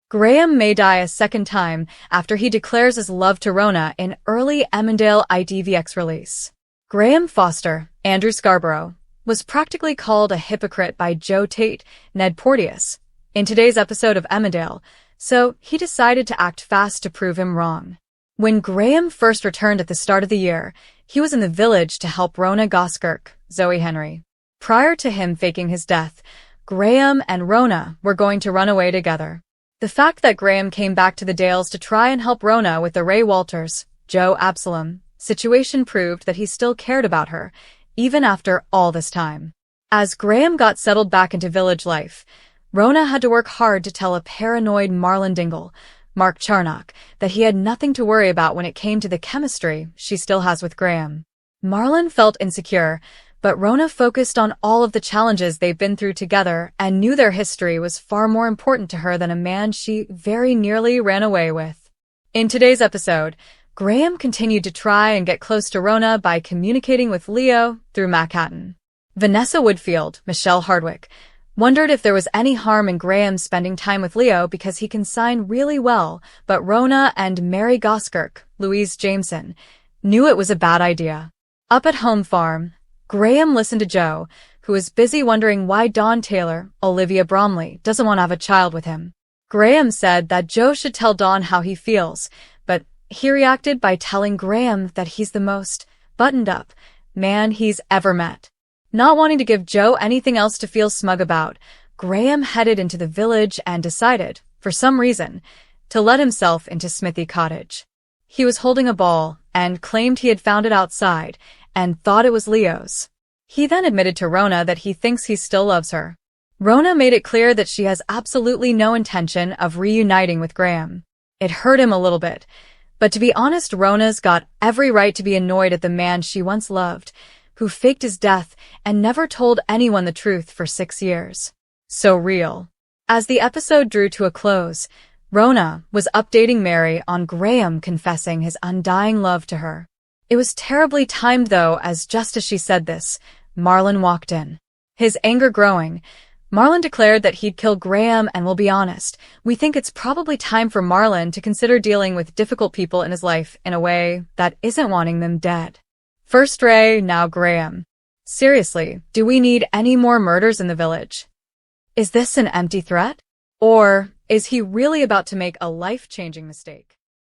Graham may die a second time after he declares his love to Rhona in early Emmerdale ITVX release. Graham Foster, Andrew Scarborough, was practically called a hypocrite by Joe Tate, Ned Porteous, in today's episode of Emmerdale, so he decided to act fast to prove him wrong. When Graham first returned at the start of the year, he was in the village to help Rhona Goskirk, Zoe Henry. Prior to him faking his death, Graham and Rhona were going to run away together. The fact that Graham came back to the Dales to try and help Rhona with the Ray Walters, Joe Absalom situation proved that he still cared about her, even after all this time. As Graham got settled back into village life, Rhona had to work hard to tell a paranoid Marlon Dingle, Mark Charnock, that he had nothing to worry about when it came to the chemistry she still has with Graham. Marlon felt insecure, but Rhona focused on all of the challenges they've been through together and knew their history was far more important to her than a man she very nearly ran away with. In today's episode, Graham continued to try and get close to Rhona by communicating with Leo through Manhattan. Vanessa Woodfield, Michelle Hardwick, wondered if there was any harm in Graham spending time with Leo because he can sign really well, but Rhona and Mary Goskirk, Louise Jameson, knew it was a bad idea. Up at home farm, Graham listened to Joe, who was busy wondering why Dawn Taylor, Olivia Bromley, doesn't want to have a child with him. Graham said that Joe should tell Dawn how he feels, but he reacted by telling Graham that he's the most buttoned-up man he's ever met. Not wanting to give Joe anything else to feel smug about, Graham headed into the village and decided, for some reason, to let himself into Smithy Cottage. He was holding a ball and claimed he had found it outside and thought it was Leo's. He then admitted to Rhona that he thinks he still loves her. Rhona made it clear that she has absolutely no intention of reuniting with Graham. It hurt him a little bit, but to be honest, Rhona's got every right to be annoyed at the man she once loved, who faked his death and never told anyone the truth for 6 years. So real. As the episode drew to a close, Rhona was updating Mary on Graham confessing his undying love to her. It was terribly timed though, as just as she said this, Marlon walked in. His anger growing, Marlon declared that he'd kill Graham, and we'll be honest, we think it's probably time for Marlon to consider dealing with difficult people in his life in a way that isn't wanting them dead. First Ray, now Graham. Seriously, do we need any more murders in the village? Is this an empty threat? Or is he really about to make a life-changing mistake?